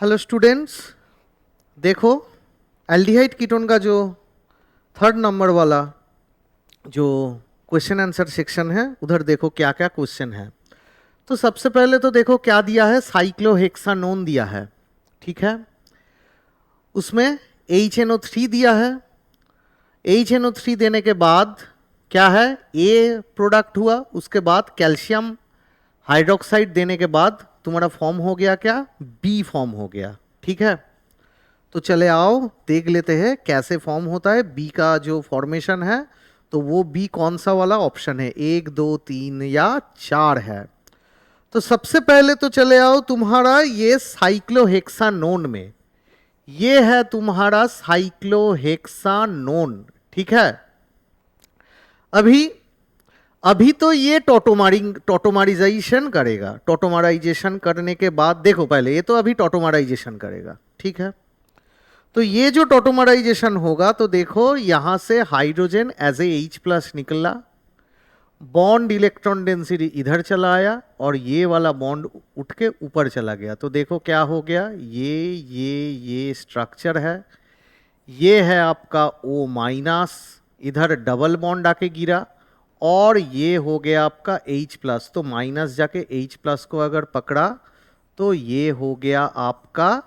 Hello students, देखो aldehyde ketone का जो थर्ड नंबर वाला जो क्वेश्चन आंसर सेक्शन है, उधर देखो क्या क्या क्वेश्चन है। तो सबसे पहले तो देखो क्या दिया है, साइक्लोहेक्सानोन दिया है, ठीक है। उसमें HNO3 दिया है। HNO3 देने के बाद क्या है, A प्रोडक्ट हुआ, उसके बाद कैल्शियम हाइड्रोक्साइड देने के बाद तुम्हारा फॉर्म हो गया क्या, B फॉर्म हो गया, ठीक है। तो चले आओ देख लेते हैं कैसे फॉर्म होता है बी का जो फॉर्मेशन है। तो वो बी कौन सा वाला ऑप्शन है, 1 2 3 या 4 है। तो सबसे पहले तो चले आओ तुम्हारा ये साइक्लोहेक्सानोन में, ये है तुम्हारा साइक्लोहेक्सानोन, ठीक है। अभी अभी तो ये टोटोमराइजेशन करेगा। टोटोमराइजेशन करने के बाद देखो, पहले ये तो अभी टोटोमराइजेशन करेगा, ठीक है। तो ये जो टोटोमराइजेशन होगा तो देखो यहां से हाइड्रोजन एज ए H+ निकला, बॉन्ड इलेक्ट्रॉन डेंसिटी इधर चला आया और ये वाला बॉन्ड उठ के ऊपर चला गया। तो देखो क्या हो गया, ये स्ट्रक्चर है, ये है आपका O-, इधर डबल बॉन्ड आके गिरा और ये हो गया आपका H+। तो माइनस जाके H+ को अगर पकड़ा तो ये हो गया आपका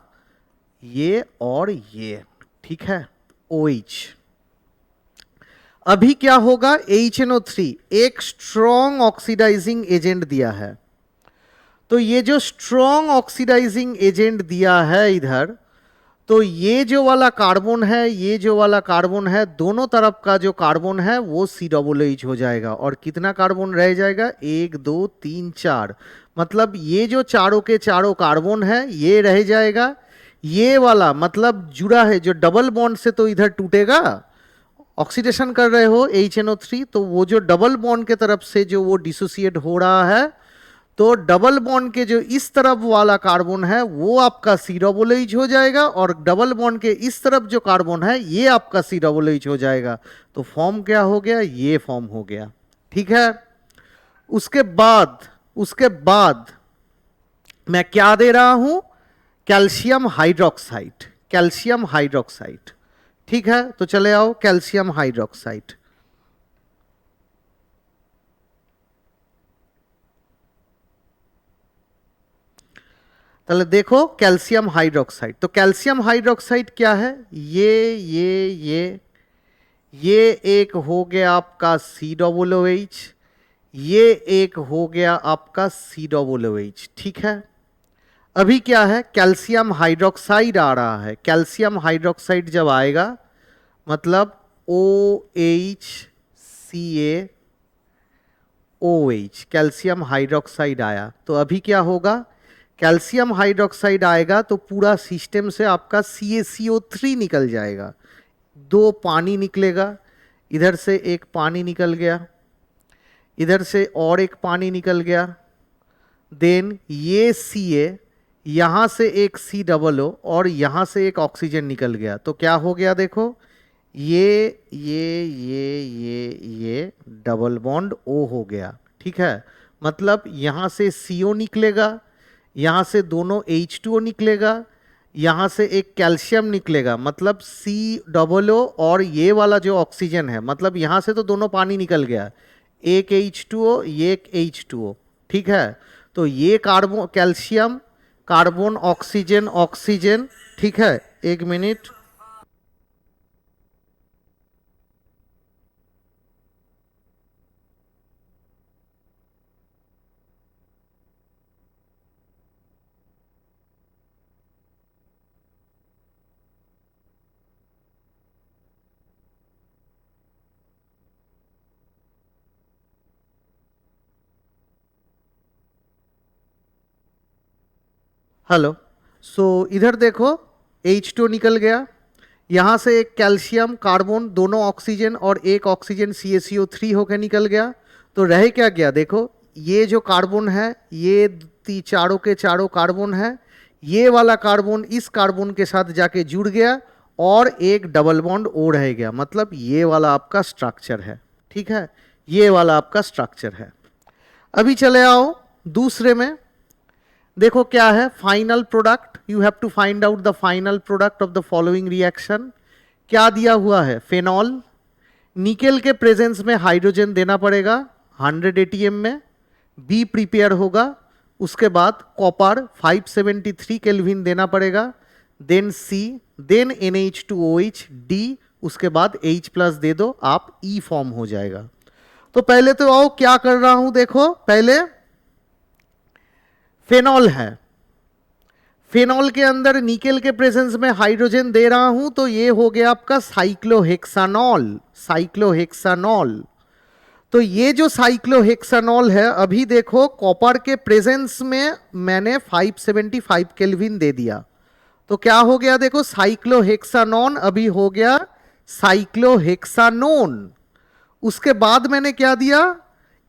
ये और ये, ठीक है, OH। अभी क्या होगा, HNO3 एक स्ट्रॉन्ग ऑक्सीडाइजिंग एजेंट दिया है। तो ये जो स्ट्रॉन्ग ऑक्सीडाइजिंग एजेंट दिया है इधर, तो ये जो वाला कार्बन है, ये जो वाला कार्बन है, दोनों तरफ का जो कार्बन है वो COOH हो जाएगा। और कितना कार्बन रह जाएगा, 1 2 3 4, मतलब ये जो चारों के चारों कार्बन है ये रह जाएगा। ये वाला मतलब जुड़ा है जो डबल बॉन्ड से, तो इधर टूटेगा, ऑक्सीडेशन कर रहे हो HNO3, तो वो जो डबल बॉन्ड के तरफ से जो वो डिसोसिएट हो रहा है, तो डबल बॉन्ड के जो इस तरफ वाला कार्बन है वो आपका COOH हो जाएगा और डबल बॉन्ड के इस तरफ जो कार्बन है ये आपका COOH हो जाएगा। तो फॉर्म क्या हो गया, ये फॉर्म हो गया, ठीक है। उसके बाद मैं क्या दे रहा हूं, कैल्शियम हाइड्रोक्साइड, ठीक है। तो चले आओ कैल्शियम हाइड्रोक्साइड। चलो देखो कैल्शियम हाइड्रोक्साइड, तो कैल्शियम हाइड्रोक्साइड क्या है, ये एक हो गया आपका COOH, ये एक हो गया आपका COOH, ठीक है। अभी क्या है, कैल्शियम हाइड्रोक्साइड आ रहा है। कैल्शियम हाइड्रोक्साइड जब आएगा मतलब OHCaOH, कैल्शियम हाइड्रोक्साइड आया। तो अभी क्या होगा, कैल्शियम हाइड्रोक्साइड आएगा तो पूरा सिस्टम से आपका CaCO3 निकल जाएगा, 2 पानी निकलेगा, इधर से एक पानी निकल गया, इधर से और एक पानी निकल गया, देन ये Ca, यहां से एक COO और यहां से एक ऑक्सीजन निकल गया। तो क्या हो गया देखो, ये डबल बॉन्ड O हो गया, ठीक है। मतलब यहां से CO निकलेगा, यहां से दोनों H2O निकलेगा, यहां से एक कैल्शियम निकलेगा, मतलब COO और ये वाला जो ऑक्सीजन है, मतलब यहां से तो दोनों पानी निकल गया, एक H2O ये एक H2O, ठीक है। तो ये कार्बन कैल्शियम कार्बन ऑक्सीजन, ठीक है। एक मिनट, हेलो। सो इधर देखो H2 निकल गया, यहाँ से एक कैल्शियम कार्बन, दोनों ऑक्सीजन और एक ऑक्सीजन CaCO3 होकर निकल गया। तो रह क्या गया देखो, ये जो कार्बन है ये चारों के चारों कार्बन है, ये वाला कार्बन इस कार्बन के साथ जाके जुड़ गया और एक डबल बॉन्ड O रह गया, मतलब ये वाला आपका स्ट्रक्चर है, ठीक है। ये वाला आपका स्ट्रक्चर है। अभी चले आओ दूसरे में। देखो क्या है final product, you have to find out the final product of the following reaction. क्या दिया हुआ है, फेनॉल, निकेल के प्रेजेंस में हाइड्रोजन देना पड़ेगा 100 एटीएम में, बी प्रिपेयर होगा, उसके बाद कॉपर 573 केल्विन देना पड़ेगा, देन सी, देन NH2OH, डी, उसके बाद H प्लस दे दो, आप E फॉर्म हो जाएगा। तो पहले तो आओ क्या कर रहा हूं, देखो पहले फेनॉल है, फेनॉल के अंदर निकेल के प्रेजेंस में हाइड्रोजन दे रहा हूं, तो ये हो गया आपका साइक्लोहेक्सानॉल, साइक्लोहेक्सानॉल। तो ये जो साइक्लोहेक्सानॉल है, अभी देखो कॉपर के प्रेजेंस में मैंने 575 केल्विन दे दिया, तो क्या हो गया देखो साइक्लोहेक्सानॉन अभी हो गया साइक्लोहेक्सानोन। उसके बाद मैंने क्या दिया,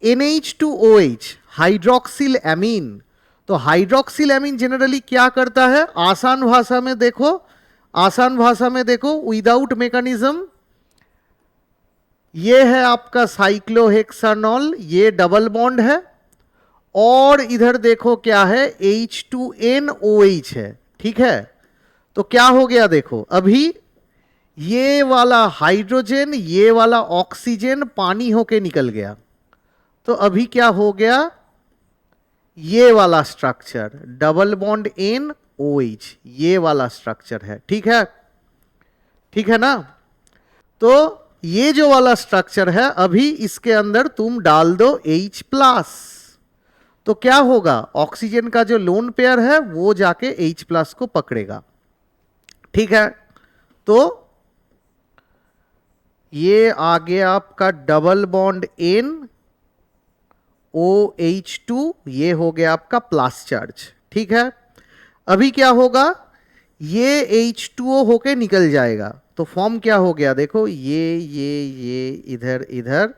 NH2OH, हाइड्रोक्सिल एमीन। तो हाइड्रोक्सिल एमीन जनरली क्या करता है, आसान भाषा में देखो, आसान भाषा में देखो, विदाउट मैकेनिज्म, ये है आपका साइक्लोहेक्सानॉल, ये डबल बॉन्ड है, और इधर देखो क्या है H2NOH है, ठीक है। तो क्या हो गया देखो, अभी ये वाला हाइड्रोजन, ये वाला ऑक्सीजन पानी होके निकल गया, तो अभी क्या हो गया, ये वाला स्ट्रक्चर डबल बॉन्ड NOH, ये वाला स्ट्रक्चर है, ठीक है, ठीक है ना। तो ये जो वाला स्ट्रक्चर है, अभी इसके अंदर तुम डाल दो H प्लस, तो क्या होगा, ऑक्सीजन का जो लोन पेयर है वो जाके H प्लस को पकड़ेगा, ठीक है। तो ये आ गया आपका डबल बॉन्ड NOH2, ये हो गया आपका प्लस चार्ज, ठीक है। अभी क्या होगा, ये H2O होके निकल जाएगा, तो फॉर्म क्या हो गया देखो, ये इधर इधर,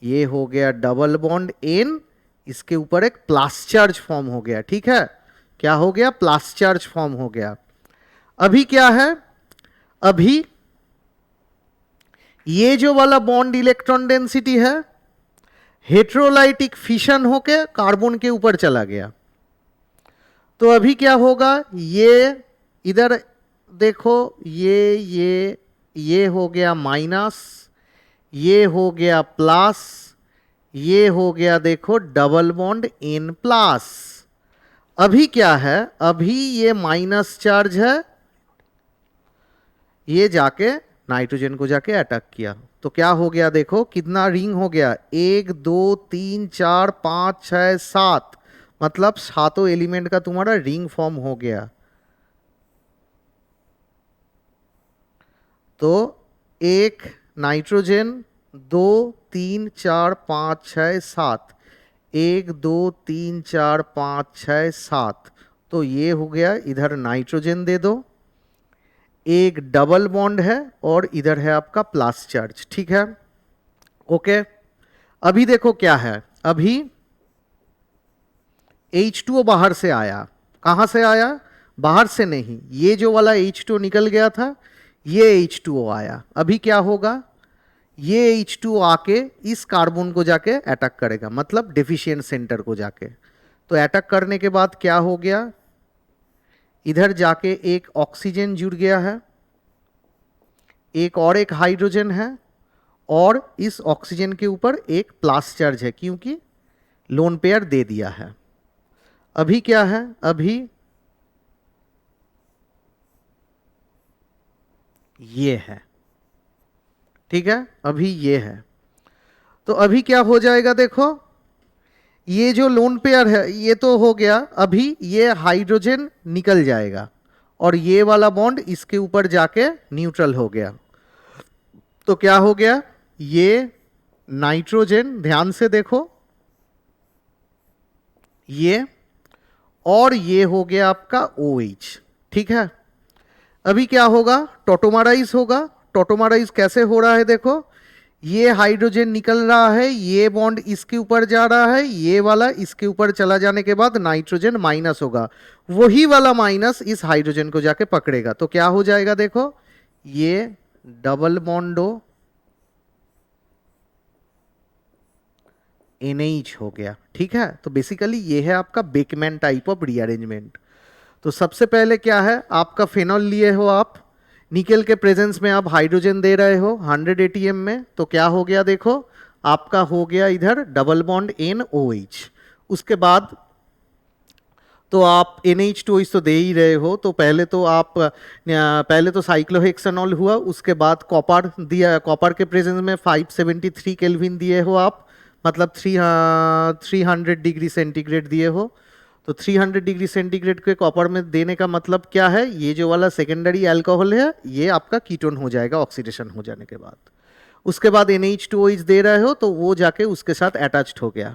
ये हो गया डबल बॉन्ड N, इसके ऊपर एक प्लस चार्ज फॉर्म हो गया, ठीक है, क्या हो गया, प्लस चार्ज फॉर्म हो गया। अभी क्या है, अभी ये जो वाला बॉन्ड इलेक्ट्रॉन डेंसिटी है, हेट्रोलाइटिक फिशन होके कार्बन के ऊपर चला गया, तो अभी क्या होगा, ये इधर देखो, ये हो गया माइनस, ये हो गया प्लस, ये हो गया देखो डबल बॉन्ड N प्लस। अभी क्या है, अभी ये माइनस चार्ज है, ये जाके नाइट्रोजन को जाके अटैक किया, तो क्या हो गया देखो, कितना रिंग हो गया, 1 2 3 4 5 6 7, मतलब सातों एलिमेंट का तुम्हारा रिंग फॉर्म हो गया। तो एक नाइट्रोजन, 2 3 4 5 6 7, 1 2 3 4 5 6 7, तो ये हो गया, इधर नाइट्रोजन दे दो, एक डबल बॉन्ड है और इधर है आपका प्लस चार्ज, ठीक है, ओके। अभी देखो क्या है, अभी H2O बाहर से आया, कहां से आया, बाहर से नहीं, ये जो वाला H2O निकल गया था, ये H2O आया, अभी क्या होगा, ये H2O आके इस कार्बन को जाके अटैक करेगा, मतलब डेफिशिएंट सेंटर को जाके। तो अटैक करने के बाद क्या हो गया, इधर जाके एक ऑक्सीजन जुड़ गया है, एक और एक हाइड्रोजन है, और इस ऑक्सीजन के ऊपर एक प्लस चार्ज है, क्योंकि लोन पेयर दे दिया है। अभी क्या है, अभी ये है, ठीक है, अभी ये है, तो अभी क्या हो जाएगा देखो, ये जो लोन पेयर है ये तो हो गया, अभी ये हाइड्रोजन निकल जाएगा और ये वाला बॉन्ड इसके ऊपर जाके न्यूट्रल हो गया, तो क्या हो गया, ये नाइट्रोजन, ध्यान से देखो, ये, और ये हो गया आपका OH, ठीक है। अभी क्या होगा, टोटोमराइज होगा, टोटोमराइज कैसे हो रहा है देखो, ये हाइड्रोजन निकल रहा है, ये बॉन्ड इसके ऊपर जा रहा है, ये वाला इसके ऊपर चला जाने के बाद नाइट्रोजन माइनस होगा, वही वाला माइनस इस हाइड्रोजन को जाके पकड़ेगा, तो क्या हो जाएगा देखो, ये डबल बॉन्डो NH हो गया। ठीक है, तो बेसिकली ये है आपका बेकमैन टाइप ऑफ रीअरेंजमेंट। तो सबसे पहले क्या है, आपका फेनॉल लिए हो आप, निकेल के प्रेजेंस में आप हाइड्रोजन दे रहे हो 100 ATM में, तो क्या हो गया देखो, आपका हो गया इधर डबल बॉन्ड NOH। उसके बाद तो आप NH2 तो दे ही रहे हो, तो पहले तो आप पहले तो साइक्लोहेक्सानॉल हुआ, उसके बाद कॉपर दिया, कॉपर के प्रेजेंस में 573 केल्विन दिए हो आप, मतलब 300 डिग्री सेंटीग्रेड दिए हो। तो 300 डिग्री सेंटीग्रेड के कॉपर में देने का मतलब क्या है, ये जो वाला सेकेंडरी अल्कोहल है ये आपका कीटोन हो जाएगा ऑक्सीडेशन हो जाने के बाद। उसके बाद NH2OH दे रहे हो तो वो जाके उसके साथ अटैच्ड हो गया।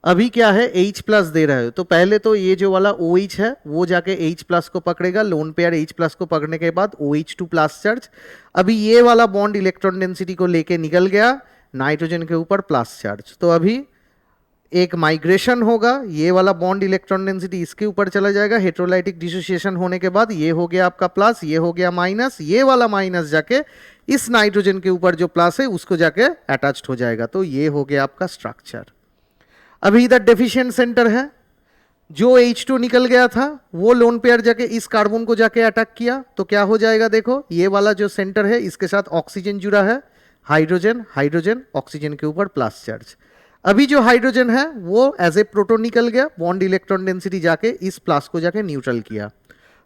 अभी क्या है, H प्लस दे रहे हो, तो पहले तो ये जो वाला OH है वो जाके H प्लस को पकड़ेगा, लोन पेयर H प्लस को पकड़ने के बाद OH2 प्लस चार्ज। अभी ये वाला बॉन्ड इलेक्ट्रॉन डेंसिटी को लेके निकल गया नाइट्रोजन के ऊपर प्लस चार्ज। तो अभी एक माइग्रेशन होगा, ये वाला बॉन्ड इलेक्ट्रॉन डेंसिटी इसके ऊपर चला जाएगा, हेट्रोलाइटिक डिसोसिएशन होने के बाद ये हो गया आपका प्लस, ये हो गया माइनस, ये वाला माइनस जाके इस नाइट्रोजन के ऊपर जो प्लस है उसको जाके अटैच्ड हो जाएगा। तो ये हो गया आपका स्ट्रक्चर। अभी इधर डेफिशिएंट सेंटर है, जो H2 निकल गया था वो लोन पेयर जाके इस कार्बन को जाके अटैक किया, तो क्या हो जाएगा देखो, ये वाला जो सेंटर है इसके साथ ऑक्सीजन जुड़ा है, हाइड्रोजन हाइड्रोजन ऑक्सीजन के ऊपर प्लस चार्ज। अभी जो हाइड्रोजन है वो एज ए प्रोटॉन निकल गया, बॉन्ड इलेक्ट्रॉन डेंसिटी जाके इस प्लस को जाके न्यूट्रल किया।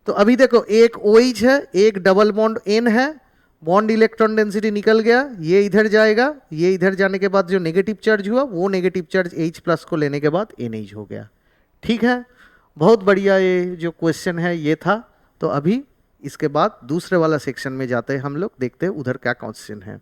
तो अभी देखो एक OH है, एक डबल बॉन्ड N है, बॉन्ड इलेक्ट्रॉन डेंसिटी निकल गया, ये इधर जाएगा, ये इधर जाने के बाद जो नेगेटिव चार्ज हुआ वो नेगेटिव चार्ज H प्लस को लेने के बाद NH हो गया। ठीक है, बहुत बढ़िया, ये जो क्वेश्चन है ये था। तो अभी इसके बाद दूसरे वाला सेक्शन में जाते हैं हम लोग, देखते हैं उधर क्या क्वेश्चन है।